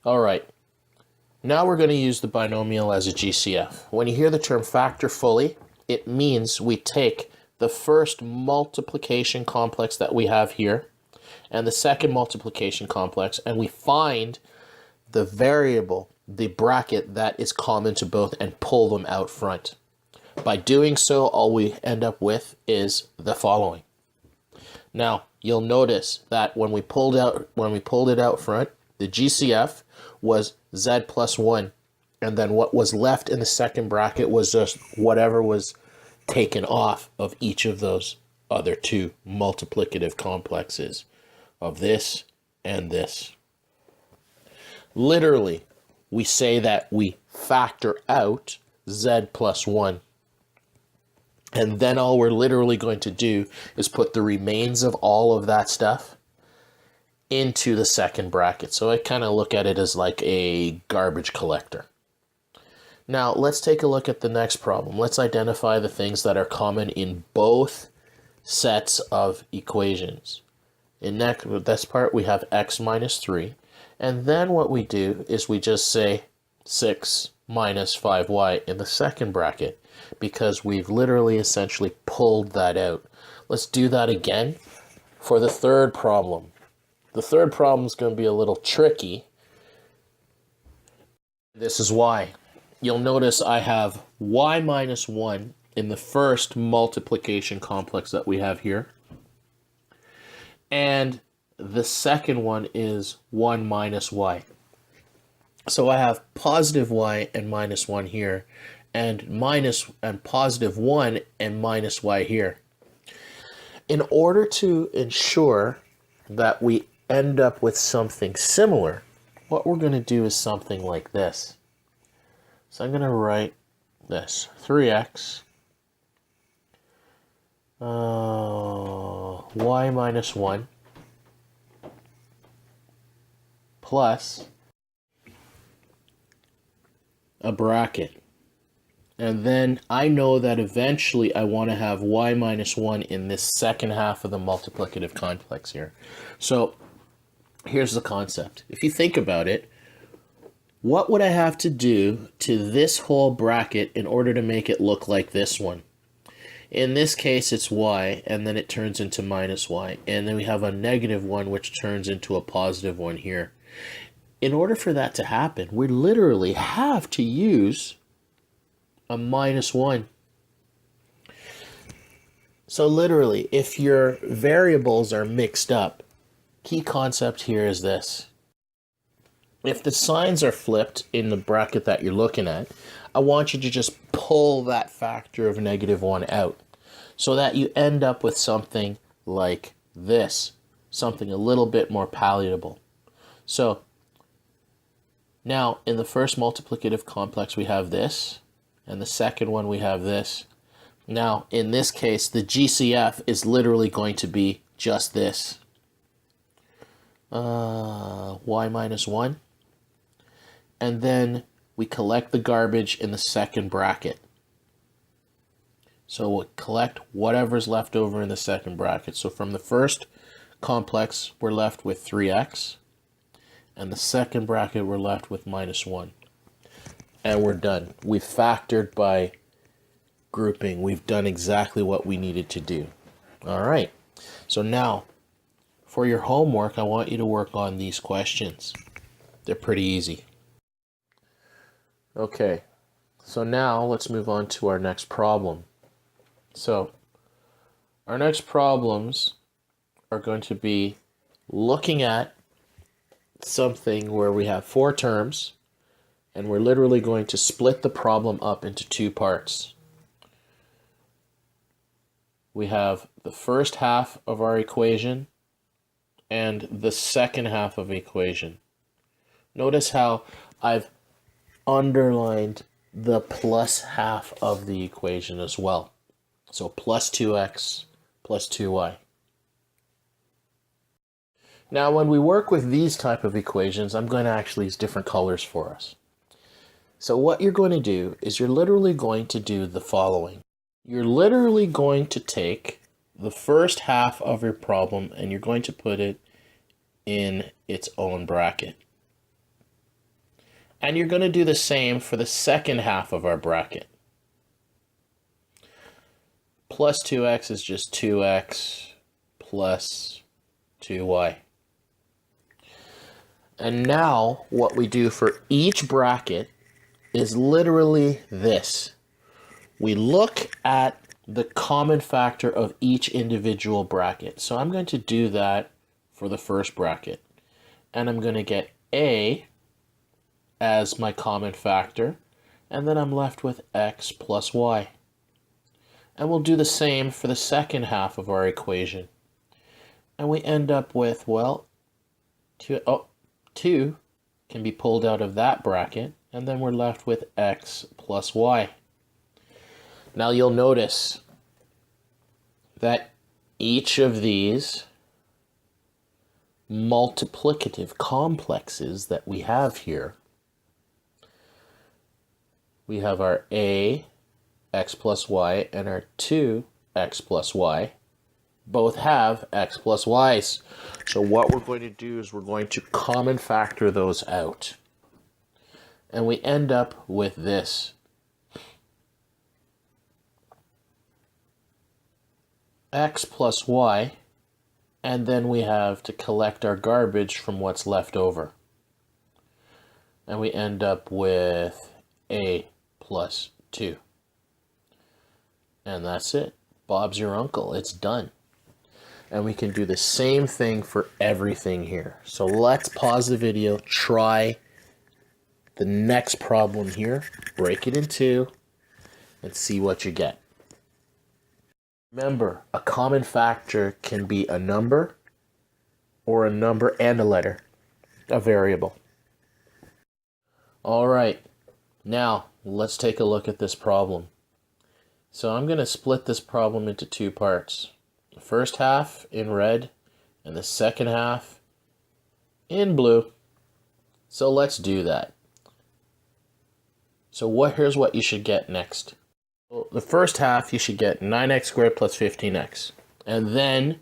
All right, now we're going to use the binomial as a GCF. When you hear the term factor fully, it means we take the first multiplication complex that we have here and the second multiplication complex, and we find the variable, the bracket that is common to both, and pull them out front. By doing so, all we end up with is the following. Now, you'll notice that when we pulled it out front, the GCF was z plus 1, and then what was left in the second bracket was just whatever was taken off of each of those other two multiplicative complexes of this and this. Literally, we say that we factor out z plus 1. And then all we're literally going to do is put the remains of all of that stuff into the second bracket. So I kind of look at it as like a garbage collector. Now let's take a look at the next problem. Let's identify the things that are common in both sets of equations. In this part we have x minus 3. And then what we do is we just say 6 minus 5y in the second bracket, because we've literally essentially pulled that out. Let's do that again for the third problem. The third problem is going to be a little tricky. This is why. You'll notice I have y minus 1 in the first multiplication complex that we have here. And the second one is 1 minus y. So I have positive y and minus 1 here, and positive 1 and minus y here. In order to ensure that we end up with something similar, what we're going to do is something like this. So I'm going to write this, 3x y minus 1 plus a bracket. And then I know that eventually I want to have y minus 1 in this second half of the multiplicative complex here. So here's the concept. If you think about it, what would I have to do to this whole bracket in order to make it look like this one? In this case, it's y, and then it turns into minus y. And then we have a negative 1, which turns into a positive 1 here. In order for that to happen, we literally have to use a minus 1. So literally, if your variables are mixed up, key concept here is this. If the signs are flipped in the bracket that you're looking at, I want you to just pull that factor of negative 1 out so that you end up with something like this, something a little bit more palatable. So now in the first multiplicative complex we have this, and the second one we have this. Now in this case the GCF is literally going to be just this. Y minus 1. And then we collect the garbage in the second bracket. So we'll collect whatever's left over in the second bracket. So from the first complex, we're left with 3x. And the second bracket, we're left with minus 1. And we're done. We've factored by grouping. We've done exactly what we needed to do. All right. So now, for your homework, I want you to work on these questions. They're pretty easy. Okay, so now let's move on to our next problem. So our next problems are going to be looking at something where we have 4 terms, and we're literally going to split the problem up into 2 parts. We have the first half of our equation and the second half of the equation. Notice how I've underlined the plus half of the equation as well. So plus 2x plus 2y. Now when we work with these type of equations, I'm going to actually use different colors for us. So what you're going to do is you're literally going to do the following. You're literally going to take the first half of your problem and you're going to put it in its own bracket. And you're going to do the same for the second half of our bracket. Plus 2x is just 2x plus 2y. And now what we do for each bracket is literally this. We look at the common factor of each individual bracket. So I'm going to do that for the first bracket. And I'm going to get a as my common factor. And then I'm left with x plus y. And we'll do the same for the second half of our equation. And we end up with, well, 2 can be pulled out of that bracket. And then we're left with x plus y. Now you'll notice that each of these multiplicative complexes that we have here, we have our a, x plus y, and our 2x plus y, both have x plus y's. So what we're going to do is we're going to common factor those out. And we end up with this. X plus y, and then we have to collect our garbage from what's left over. And we end up with a plus 2. And that's it. Bob's your uncle. It's done. And we can do the same thing for everything here. So let's pause the video, try the next problem here, break it in two, and see what you get. Remember, a common factor can be a number or a number and a letter, a variable. All right, now let's take a look at this problem. So I'm going to split this problem into two parts. The first half in red and the second half in blue. So let's do that. So here's what you should get next. Well, the first half you should get 9x squared plus 15x. And then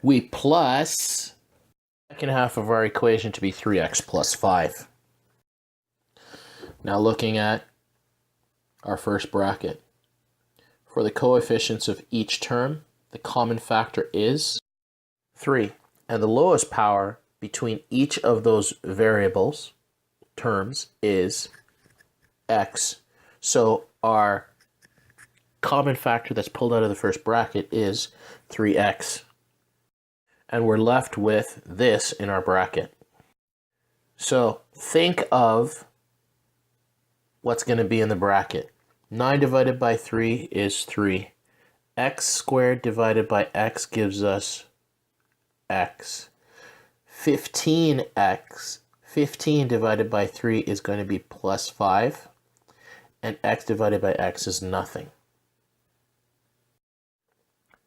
we plus the second half of our equation to be 3x plus 5. Now looking at our first bracket. For the coefficients of each term, the common factor is 3. And the lowest power between each of those variables, terms, is x. So our common factor that's pulled out of the first bracket is 3x. And we're left with this in our bracket. So think of what's going to be in the bracket. 9 divided by 3 is 3. X squared divided by x gives us x. 15x, 15 divided by 3 is going to be plus 5. And x divided by x is nothing.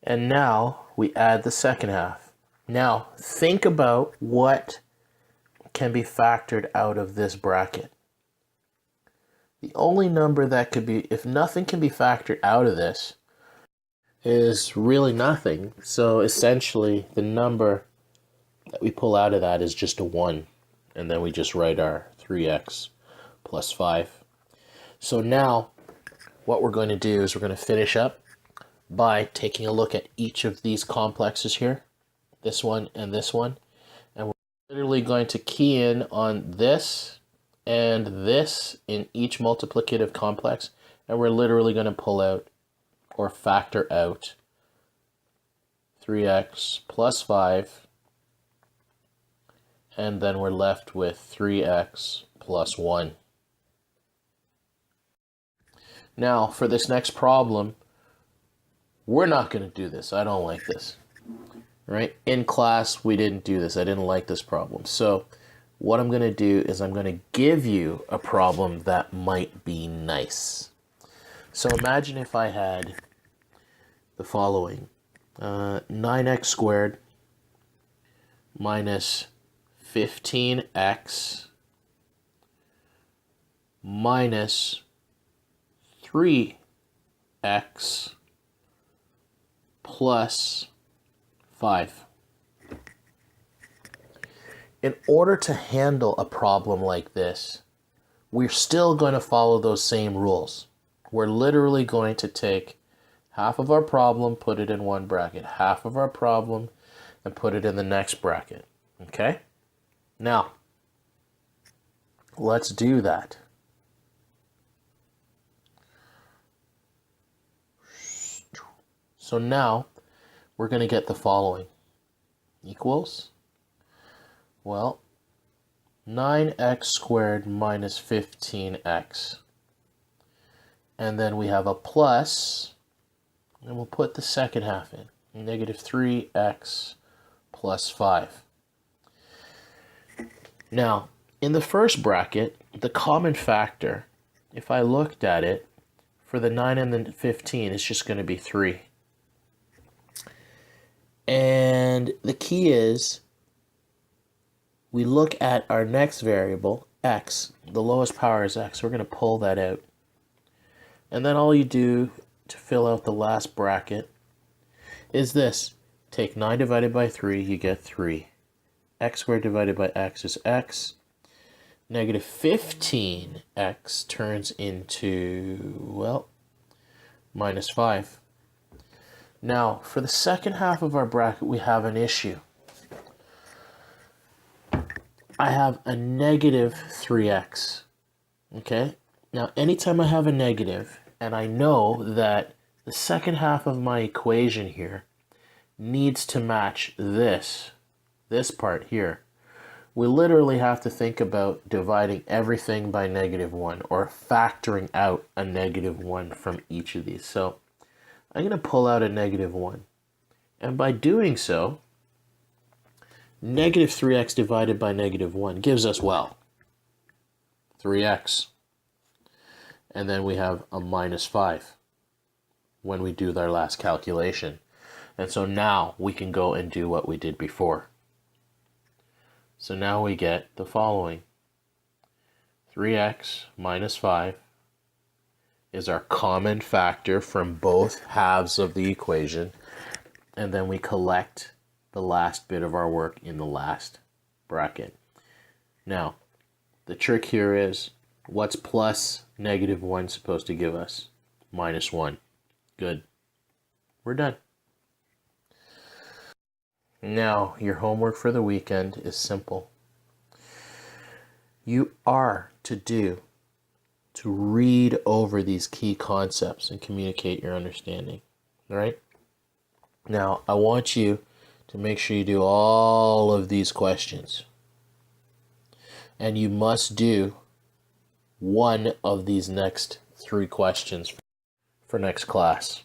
And now we add the second half. Now think about what can be factored out of this bracket. The only number that could be, if nothing can be factored out of this, is really nothing. So essentially the number that we pull out of that is just a 1. And then we just write our 3x plus 5. So now what we're going to do is we're going to finish up by taking a look at each of these complexes here, this one and this one, and we're literally going to key in on this and this in each multiplicative complex, and we're literally going to pull out or factor out 3x plus 5, and then we're left with 3x plus 1. Now for this next problem, we're not going to do this. I don't like this, right? In class, we didn't do this. I didn't like this problem. So what I'm going to do is I'm going to give you a problem that might be nice. So imagine if I had the following. 9x squared minus 15x minus 3x plus 5. In order to handle a problem like this, we're still going to follow those same rules. We're literally going to take half of our problem, put it in one bracket, half of our problem, and put it in the next bracket. Okay? Now, let's do that. So now, we're going to get the following. Equals, well, 9x squared minus 15x. And then we have a plus, and we'll put the second half in. Negative 3x plus 5. Now, in the first bracket, the common factor, if I looked at it, for the 9 and the 15, it's just going to be 3. And the key is, we look at our next variable, x. The lowest power is x. We're going to pull that out. And then all you do to fill out the last bracket is this. Take 9 divided by 3, you get 3. X squared divided by x is x. Negative 15x turns into, well, minus 5. Now, for the second half of our bracket, we have an issue. I have a negative 3x, okay? Now, anytime I have a negative, and I know that the second half of my equation here needs to match this part here, we literally have to think about dividing everything by negative 1 or factoring out a negative 1 from each of these. So I'm going to pull out a negative 1. And by doing so, negative 3x divided by negative 1 gives us, well, 3x. And then we have a minus 5 when we do our last calculation. And so now we can go and do what we did before. So now we get the following. 3x minus 5 is our common factor from both halves of the equation. And then we collect the last bit of our work in the last bracket. Now, the trick here is, what's plus negative 1 supposed to give us? Minus 1. Good. We're done. Now, your homework for the weekend is simple. You are to read over these key concepts and communicate your understanding. All right? Now, I want you to make sure you do all of these questions. And you must do one of these next 3 questions for next class.